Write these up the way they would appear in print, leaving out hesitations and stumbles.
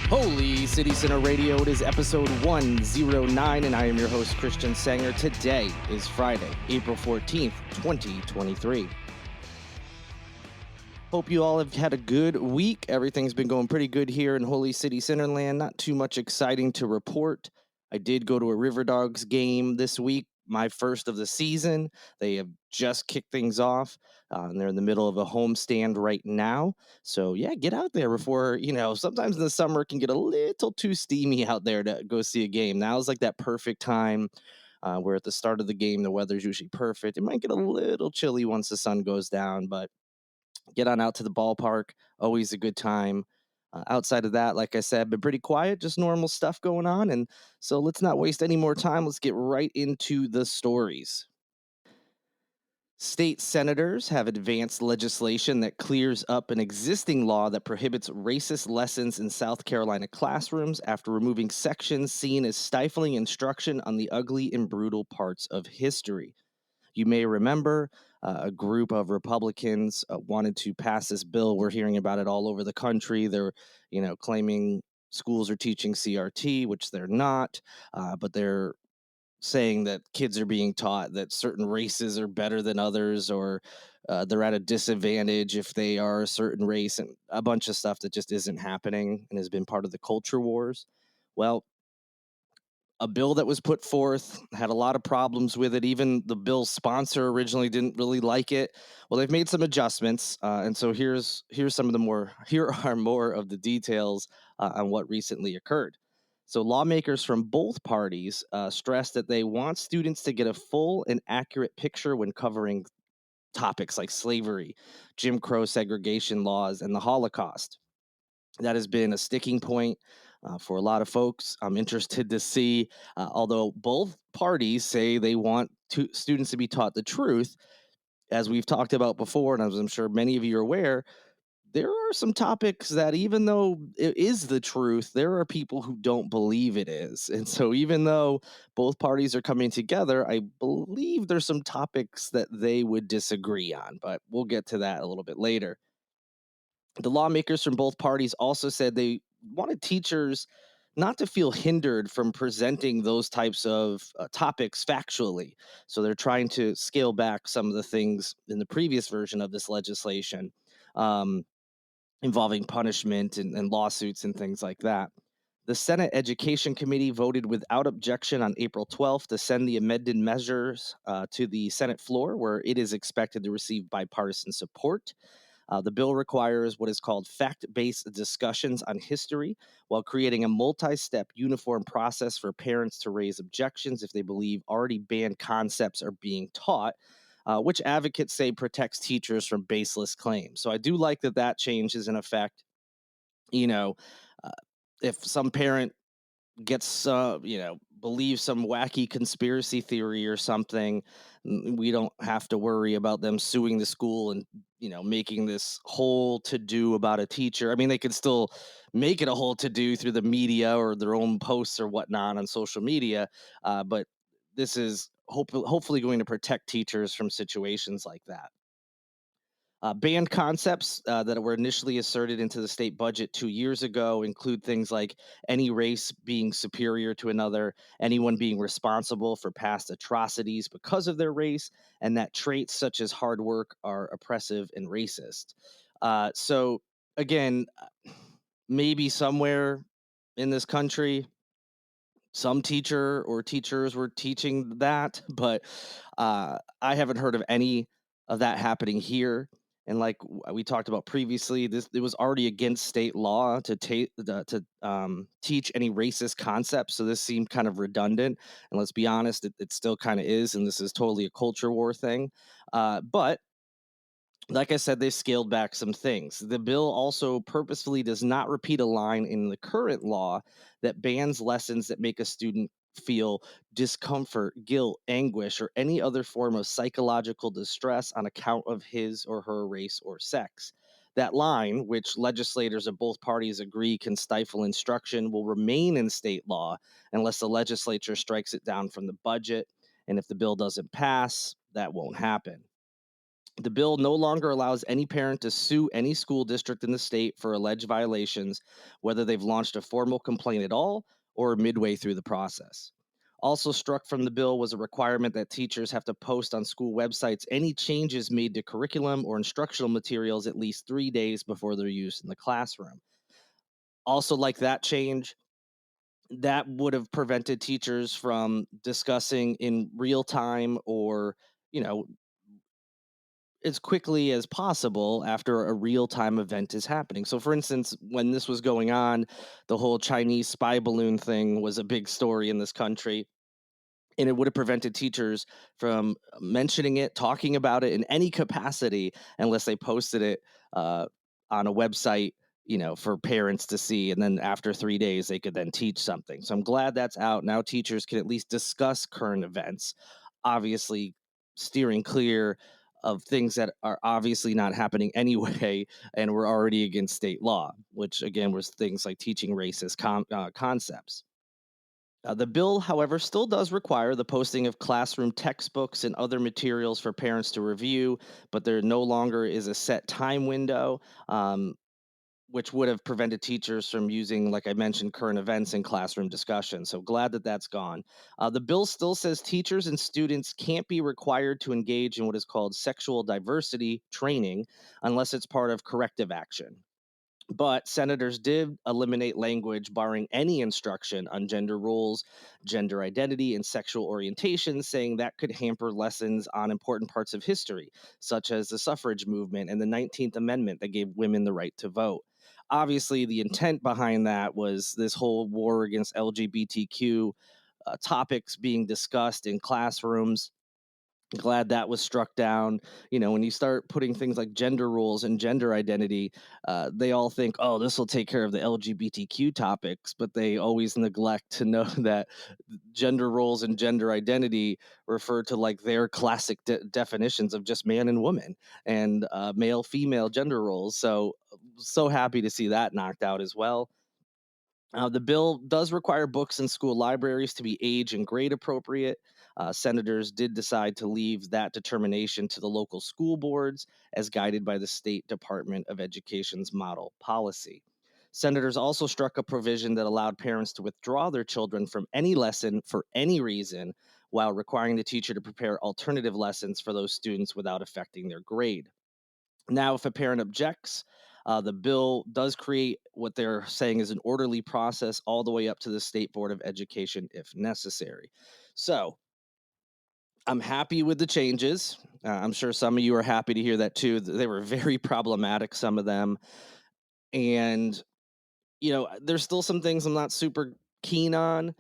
Holy City Center Radio, it is episode 109, and I am your host, Christian Sanger. Today is Friday, April 14th, 2023. Hope you all have had a good week. Everything's been going pretty good here in Holy City Centerland. Not too much exciting to report. I did go to a River Dogs game this week, my first of the season. They have just kicked things off, and they're in the middle of a homestand right now. So, yeah, get out there before, sometimes in the summer it can get a little too steamy out there to go see a game. Now is like that perfect time. Where at the start of the game, the weather's usually perfect. It might get a little chilly once the sun goes down, but get on out to the ballpark. Always a good time. Outside of that, like I said, been pretty quiet, just normal stuff going on. And so let's not waste any more time. Let's get right into the stories. State senators have advanced legislation that clears up an existing law that prohibits racist lessons in South Carolina classrooms after removing sections seen as stifling instruction on the ugly and brutal parts of history. You may remember a group of Republicans wanted to pass this bill. We're hearing about it all over the country. They're, claiming schools are teaching CRT, which they're not, but they're saying that kids are being taught that certain races are better than others, or they're at a disadvantage if they are a certain race, and a bunch of stuff that just isn't happening and has been part of the culture wars. Well, a bill that was put forth had a lot of problems with it. Even the bill's sponsor originally didn't really like it. Well, they've made some adjustments, and so here's some of the more here are more of the details on what recently occurred. So lawmakers from both parties stressed that they want students to get a full and accurate picture when covering topics like slavery, Jim Crow segregation laws, and the Holocaust. That has been a sticking point for a lot of folks. I'm interested to see, although both parties say they want students to be taught the truth, as we've talked about before, and as I'm sure many of you are aware, there are some topics that, even though it is the truth, there are people who don't believe it is. And so, even though both parties are coming together, I believe there's some topics that they would disagree on, but we'll get to that a little bit later. The lawmakers from both parties also said they wanted teachers not to feel hindered from presenting those types of topics factually. So they're trying to scale back some of the things in the previous version of this legislation, um, involving punishment and lawsuits and things like that. The Senate Education Committee voted without objection on April 12th to send the amended measures to the Senate floor, where it is expected to receive bipartisan support. The bill requires what is called fact based discussions on history, while creating a multi step uniform process for parents to raise objections if they believe already banned concepts are being taught, which advocates say protects teachers from baseless claims. So I do like that that change is in effect. You know, uh, if some parent gets believes some wacky conspiracy theory or something, we don't have to worry about them suing the school and making this whole to do about a teacher. I mean, they could still make it a whole to do through the media or their own posts or whatnot on social media, but this is hopefully going to protect teachers from situations like that. Banned concepts that were initially asserted into the state budget 2 years ago include things like any race being superior to another, anyone being responsible for past atrocities because of their race, and that traits such as hard work are oppressive and racist. So, again, maybe somewhere in this country, some teacher or teachers were teaching that, but I haven't heard of any of that happening here. And like we talked about previously, this it was already against state law to teach any racist concepts. So this seemed kind of redundant. And let's be honest, it still kind of is. And this is totally a culture war thing. But like I said, they scaled back some things. The bill also purposefully does not repeat a line in the current law that bans lessons that make a student feel discomfort, guilt, anguish, or any other form of psychological distress on account of his or her race or sex. That line, which legislators of both parties agree can stifle instruction, will remain in state law unless the legislature strikes it down from the budget. And if the bill doesn't pass, that won't happen. The bill no longer allows any parent to sue any school district in the state for alleged violations, whether they've launched a formal complaint at all or midway through the process. Also struck from the bill was a requirement that teachers have to post on school websites any changes made to curriculum or instructional materials at least 3 days before their use in the classroom. Also, like that change, that would have prevented teachers from discussing in real time or, you know, as quickly as possible after a real time event is happening. So, for instance, when this was going on, the whole Chinese spy balloon thing was a big story in this country, and it would have prevented teachers from mentioning it, talking about it in any capacity unless they posted it uh, on a website, for parents to see. And then after 3 days, they could then teach something. So I'm glad that's out. Now teachers can at least discuss current events, obviously steering clear of things that are obviously not happening anyway and were already against state law, which again was things like teaching racist concepts. The bill, however, still does require the posting of classroom textbooks and other materials for parents to review, but there no longer is a set time window, um, which would have prevented teachers from using, like I mentioned, current events in classroom discussion. So glad that that's gone. The bill still says teachers and students can't be required to engage in what is called sexual diversity training unless it's part of corrective action. But senators did eliminate language barring any instruction on gender roles, gender identity, and sexual orientation, saying that could hamper lessons on important parts of history, such as the suffrage movement and the 19th Amendment that gave women the right to vote. Obviously, the intent behind that was this whole war against LGBTQ topics being discussed in classrooms. Glad that was struck down. When you start putting things like gender roles and gender identity, they all think, oh, this will take care of the LGBTQ topics, but they always neglect to know that gender roles and gender identity refer to like their classic definitions of just man and woman and male female gender roles. So happy to see that knocked out as well. The bill does require books in school libraries to be age and grade appropriate. Senators did decide to leave that determination to the local school boards as guided by the State Department of Education's model policy. Senators also struck a provision that allowed parents to withdraw their children from any lesson for any reason while requiring the teacher to prepare alternative lessons for those students without affecting their grade. Now, if a parent objects, the bill does create what they're saying is an orderly process all the way up to the State Board of Education if necessary. So I'm happy with the changes. I'm sure some of you are happy to hear that too. They were very problematic, some of them. And, there's still some things I'm not super keen on.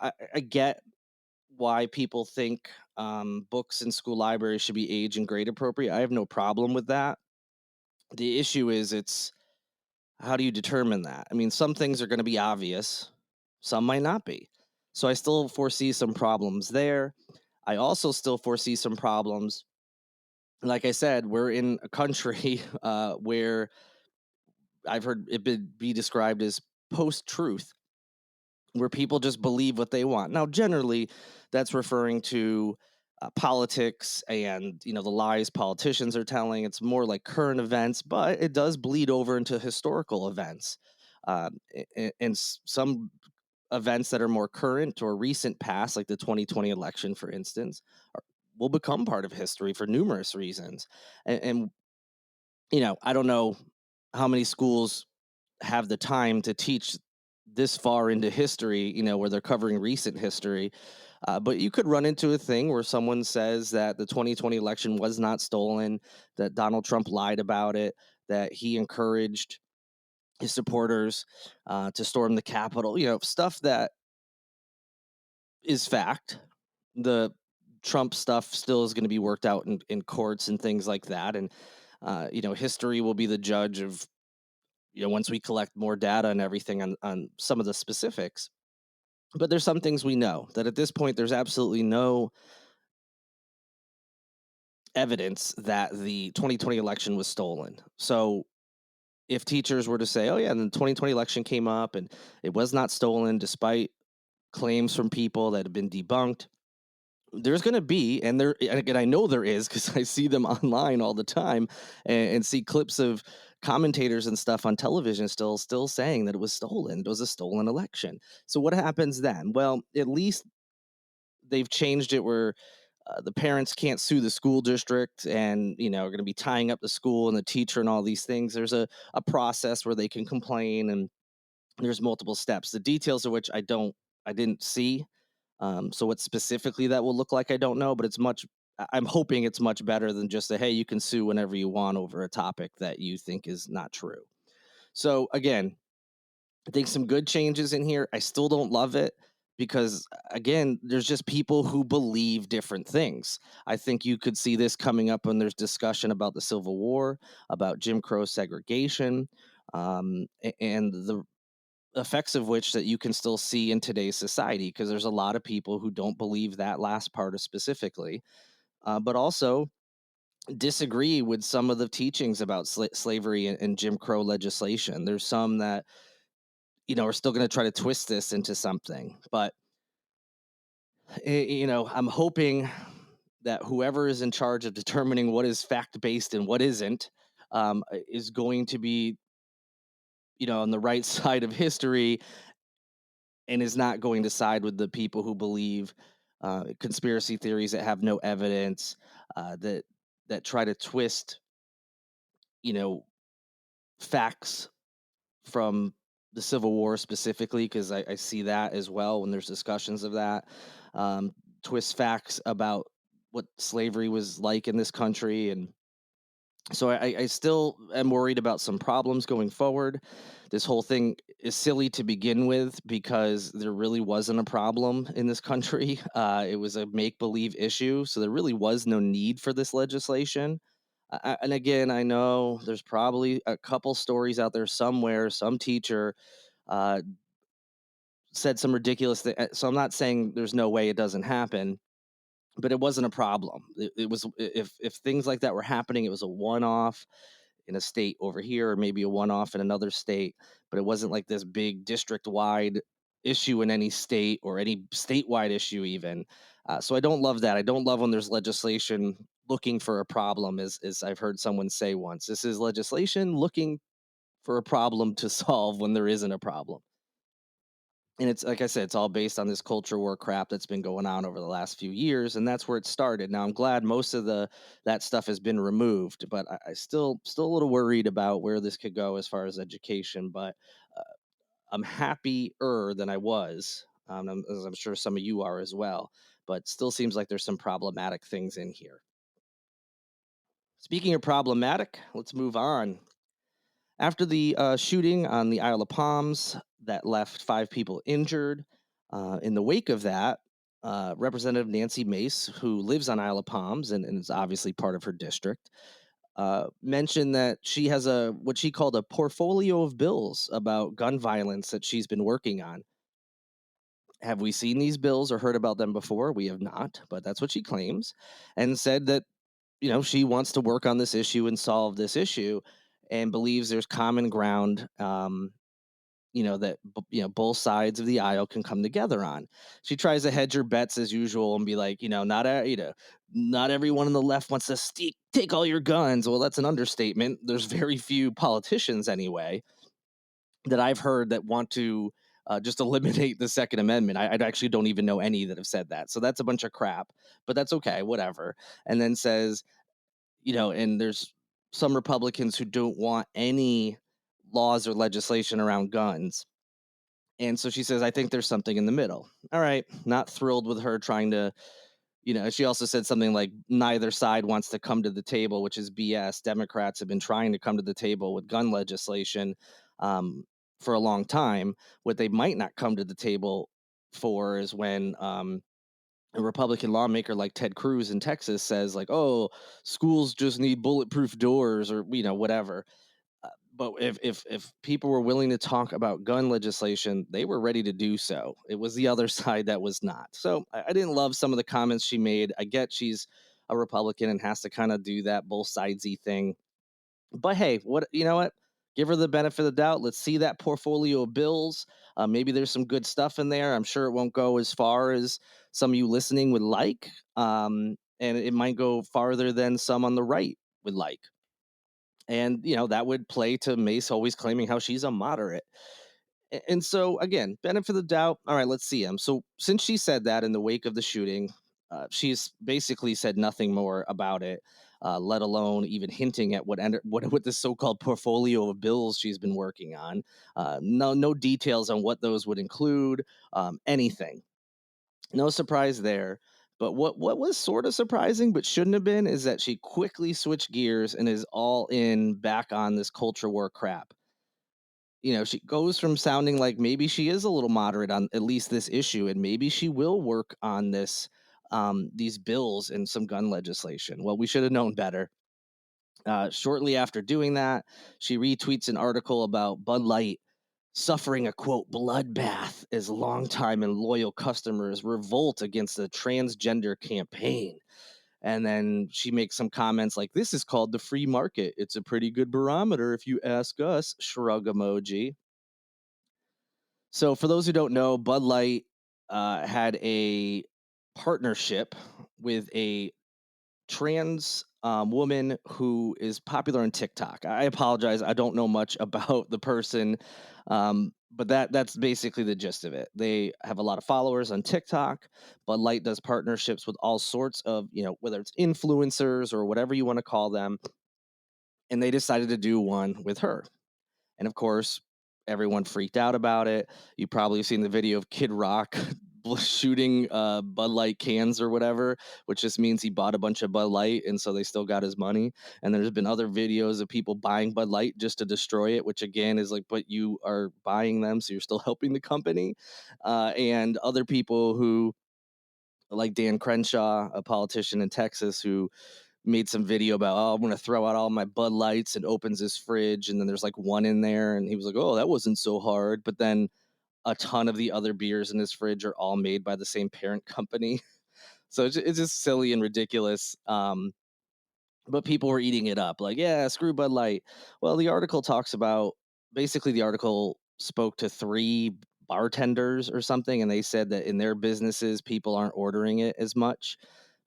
I get why people think books in school libraries should be age and grade appropriate. I have no problem with that. The issue is it's how do you determine that? I mean, some things are going to be obvious, some might not be. So I still foresee some problems there. I also still foresee some problems. Like I said, we're in a country where I've heard it be described as post truth, where people just believe what they want. Now, generally, that's referring to politics and the lies politicians are telling. It's more like current events, but it does bleed over into historical events. And some events that are more current or recent past, like the 2020 election, for instance, will become part of history for numerous reasons. And I don't know how many schools have the time to teach this far into history, where they're covering recent history. But you could run into a thing where someone says that the 2020 election was not stolen, that Donald Trump lied about it, that he encouraged his supporters to storm the Capitol, stuff that is fact. The Trump stuff still is going to be worked out in courts and things like that. And, history will be the judge of, once we collect more data and everything on some of the specifics. But there's some things we know that at this point, there's absolutely no evidence that the 2020 election was stolen. So if teachers were to say, oh, yeah, and the 2020 election came up and it was not stolen, despite claims from people that have been debunked, There's going to be, and and again, I know there is because I see them online all the time, and see clips of commentators and stuff on television still saying that it was stolen. It was a stolen election. So what happens then? Well, at least they've changed it where the parents can't sue the school district, and are going to be tying up the school and the teacher and all these things. There's a process where they can complain, and there's multiple steps, the details of which I didn't see. So what specifically that will look like, I don't know, but I'm hoping it's much better than just a, hey, you can sue whenever you want over a topic that you think is not true. So again, I think some good changes in here. I still don't love it because, again, there's just people who believe different things. I think you could see this coming up when there's discussion about the Civil War, about Jim Crow segregation, and the effects of which that you can still see in today's society, because there's a lot of people who don't believe that last part specifically, but also disagree with some of the teachings about slavery and Jim Crow legislation. There's some that are still going to try to twist this into something, but I'm hoping that whoever is in charge of determining what is fact based and what isn't, is going to be on the right side of history, and is not going to side with the people who believe conspiracy theories that have no evidence, that try to twist, you know, facts from the Civil War specifically, because I see that as well when there's discussions of that. Um, Twist facts about what slavery was like in this country, and so I still am worried about some problems going forward. This whole thing is silly to begin with because there really wasn't a problem in this country. It was a make believe issue, so there really was no need for this legislation. And again, I know there's probably a couple stories out there somewhere. Some teacher uh, said some ridiculous thing. So I'm not saying there's no way it doesn't happen, but it wasn't a problem. It was, if things like that were happening, it was a one off in a state over here, or maybe a one off in another state, but it wasn't like this big district wide issue in any state, or any statewide issue even. So I don't love that. I don't love when there's legislation looking for a problem, as I've heard someone say once. This is legislation looking for a problem to solve when there isn't a problem. And it's like I said, it's all based on this culture war crap that's been going on over the last few years, and that's where it started. Now I'm glad most of the that stuff has been removed, but I still a little worried about where this could go as far as education. But uh, I'm happier than I was, as I'm sure some of you are as well. But still seems like there's some problematic things in here. Speaking of problematic, let's move on. After the shooting on the Isle of Palms that left 5 people injured, in the wake of that, Representative Nancy Mace, who lives on Isle of Palms and is obviously part of her district, mentioned that she has a what she called a portfolio of bills about gun violence that she's been working on. Have we seen these bills or heard about them before? We have not, but that's what she claims, and said that she wants to work on this issue and solve this issue, and believes there's common ground, that both sides of the aisle can come together on. She tries to hedge her bets as usual and be like, not everyone on the left wants to take all your guns. Well, that's an understatement. There's very few politicians anyway that I've heard that want to just eliminate the Second Amendment. I actually don't even know any that have said that. So that's a bunch of crap, but that's okay, whatever. And then says, and there's some Republicans who don't want any laws or legislation around guns. And so she says, I think there's something in the middle. All right. Not thrilled with her trying to, she also said something like neither side wants to come to the table, which is BS. Democrats have been trying to come to the table with gun legislation, um, for a long time. What they might not come to the table for is when, a Republican lawmaker like Ted Cruz in Texas says, like, oh, schools just need bulletproof doors, or, whatever. But if people were willing to talk about gun legislation, they were ready to do so. It was the other side that was not. So I didn't love some of the comments she made. I get she's a Republican and has to kind of do that both sidesy thing. But hey, what? Give her the benefit of the doubt. Let's see that portfolio of bills. Maybe there's some good stuff in there. I'm sure it won't go as far as some of you listening would like, and it might go farther than some on the right would like. And, that would play to Mace always claiming how she's a moderate. And so, again, benefit of the doubt. All right, let's see him. So, since she said that in the wake of the shooting, she's basically said nothing more about it, let alone even hinting at what this so-called portfolio of bills she's been working on. No details on what those would include, anything. No surprise there. But what was sort of surprising, but shouldn't have been, is that she quickly switched gears and is all in back on this culture war crap. She goes from sounding like maybe she is a little moderate on at least this issue, and maybe she will work on these bills and some gun legislation. Well, we should have known better. Shortly after doing that, she retweets an article about Bud Light suffering a quote bloodbath as longtime and loyal customers revolt against the transgender campaign. And then she makes some comments like, "This is called the free market. It's a pretty good barometer if you ask us." Shrug emoji. So, for those who don't know, Bud Light had a partnership with a trans woman who is popular on TikTok. I apologize, I don't know much about the person, but that's basically the gist of it. They have a lot of followers on TikTok. Bud Light does partnerships with all sorts of, whether it's influencers or whatever you want to call them, and they decided to do one with her. And of course, everyone freaked out about it. You probably seen the video of Kid Rock shooting Bud Light cans or whatever, which just means he bought a bunch of Bud Light and so they still got his money. And there's been other videos of people buying Bud Light just to destroy it, which again is like, but you are buying them, so you're still helping the company. And other people who, like Dan Crenshaw, a politician in Texas, who made some video about, "Oh, I'm gonna throw out all my Bud Lights," and opens his fridge, and then there's like one in there, and he was like, "Oh, that wasn't so hard." But then a ton of the other beers in his fridge are all made by the same parent company, so it's just silly and ridiculous. But people were eating it up, like, "Yeah, screw Bud Light." Well, the article talks about, basically the article spoke to three bartenders or something, and they said that in their businesses, people aren't ordering it as much,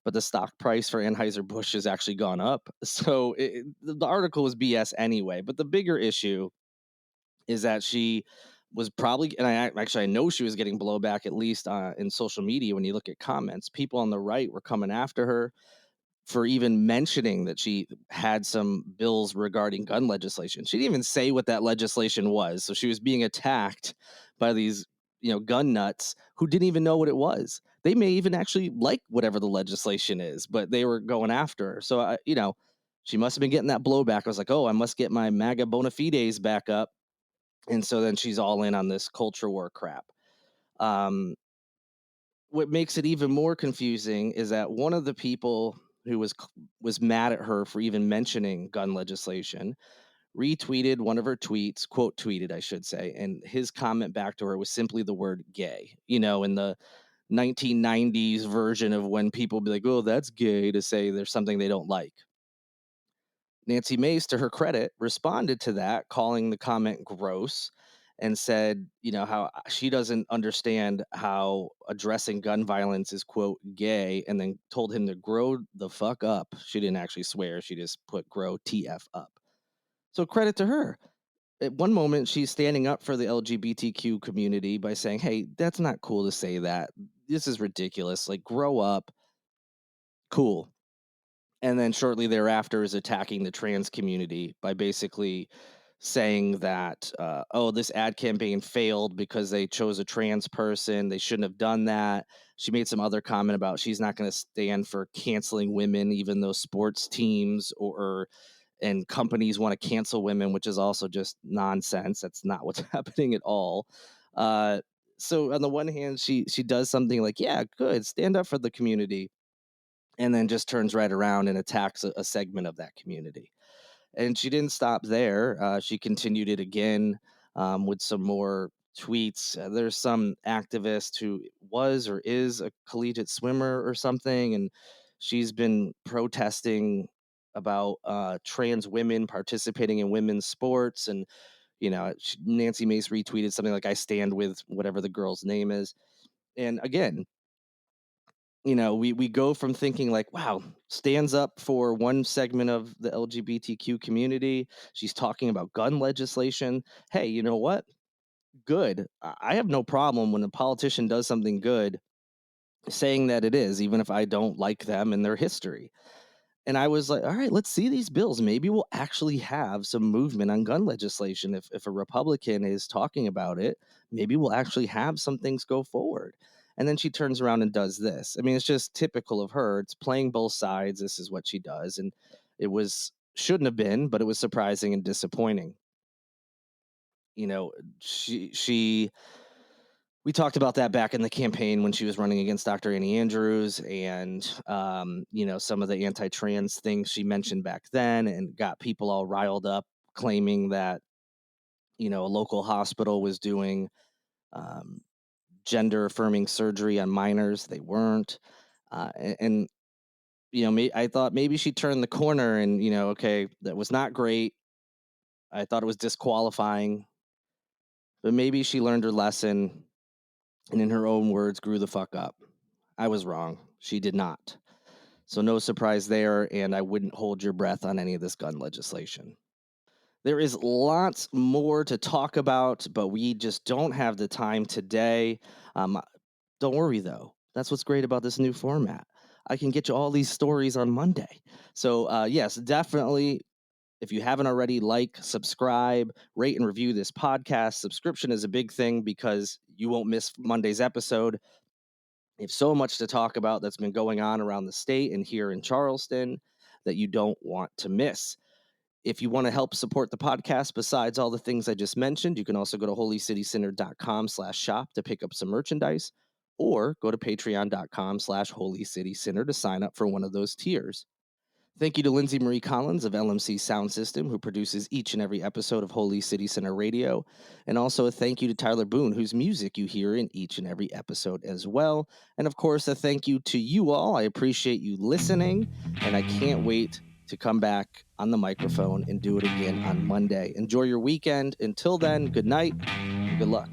but the stock price for Anheuser-Busch has actually gone up. So the article was BS anyway. But the bigger issue is that she was probably, and I know she was getting blowback, at least in social media. When you look at comments, people on the right were coming after her for even mentioning that she had some bills regarding gun legislation. She didn't even say what that legislation was. So she was being attacked by these, gun nuts who didn't even know what it was. They may even actually like whatever the legislation is, but they were going after her. So, she must have been getting that blowback. I was like, oh, I must get my MAGA bona fides back up. And so then she's all in on this culture war crap. Um, what makes it even more confusing is that one of the people who was mad at her for even mentioning gun legislation retweeted one of her tweets, quote tweeted, I should say, and his comment back to her was simply the word gay. In the 1990s version of when people be like, "Oh, that's gay," to say there's something they don't like. Nancy Mace, to her credit, responded to that, calling the comment gross, and said, how she doesn't understand how addressing gun violence is, quote, gay, and then told him to grow the fuck up. She didn't actually swear, she just put grow TF up. So credit to her. At one moment, she's standing up for the LGBTQ community by saying, "Hey, that's not cool to say that. This is ridiculous. Like, grow up. Cool." And then shortly thereafter is attacking the trans community by basically saying that, oh, this ad campaign failed because they chose a trans person. They shouldn't have done that. She made some other comment about she's not going to stand for canceling women, even though sports teams or and companies want to cancel women, which is also just nonsense. That's not what's happening at all. Uh, so on the one hand, she does something like, yeah, good, stand up for the community, and then just turns right around and attacks a segment of that community. And she didn't stop there. She continued it again, with some more tweets. There's some activist who was or is a collegiate swimmer or something, and she's been protesting about trans women participating in women's sports. And Nancy Mace retweeted something like, "I stand with," whatever the girl's name is. And again, We go from thinking like, wow, stands up for one segment of the LGBTQ community. She's talking about gun legislation. Hey, you know what? Good. I have no problem when a politician does something good saying that it is, even if I don't like them and their history. And I was like, all right, let's see these bills. Maybe we'll actually have some movement on gun legislation. If a Republican is talking about it, maybe we'll actually have some things go forward. And then she turns around and does this. I mean, it's just typical of her. It's playing both sides. This is what she does. And it was shouldn't have been, but it was surprising and disappointing. You know, she we talked about that back in the campaign when she was running against Dr. Annie Andrews, and some of the anti-trans things she mentioned back then, and got people all riled up, claiming that a local hospital was doing um, gender affirming surgery on minors. They weren't, and I thought maybe she turned the corner, and okay, that was not great. I thought it was disqualifying, but maybe she learned her lesson, and in her own words, grew the fuck up. I was wrong. She did not. So no surprise there, and I wouldn't hold your breath on any of this gun legislation. There is lots more to talk about, but we just don't have the time today. Um, don't worry though. That's what's great about this new format. I can get you all these stories on Monday. So yes, definitely. If you haven't already, like, subscribe, rate, and review this podcast. Subscription is a big thing because you won't miss Monday's episode. We have so much to talk about that's been going on around the state and here in Charleston that you don't want to miss. If you want to help support the podcast, besides all the things I just mentioned, you can also go to holycitycenter.com/shop to pick up some merchandise, or go to patreon.com/holycitycenter to sign up for one of those tiers. Thank you to Lindsay Marie Collins of LMC Soundsystem, who produces each and every episode of Holy City Center Radio. And also a thank you to Tyler Boone, whose music you hear in each and every episode as well. And of course, a thank you to you all. I appreciate you listening, and I can't wait to come back on the microphone and do it again on Monday. Enjoy your weekend. Until then, good night and good luck.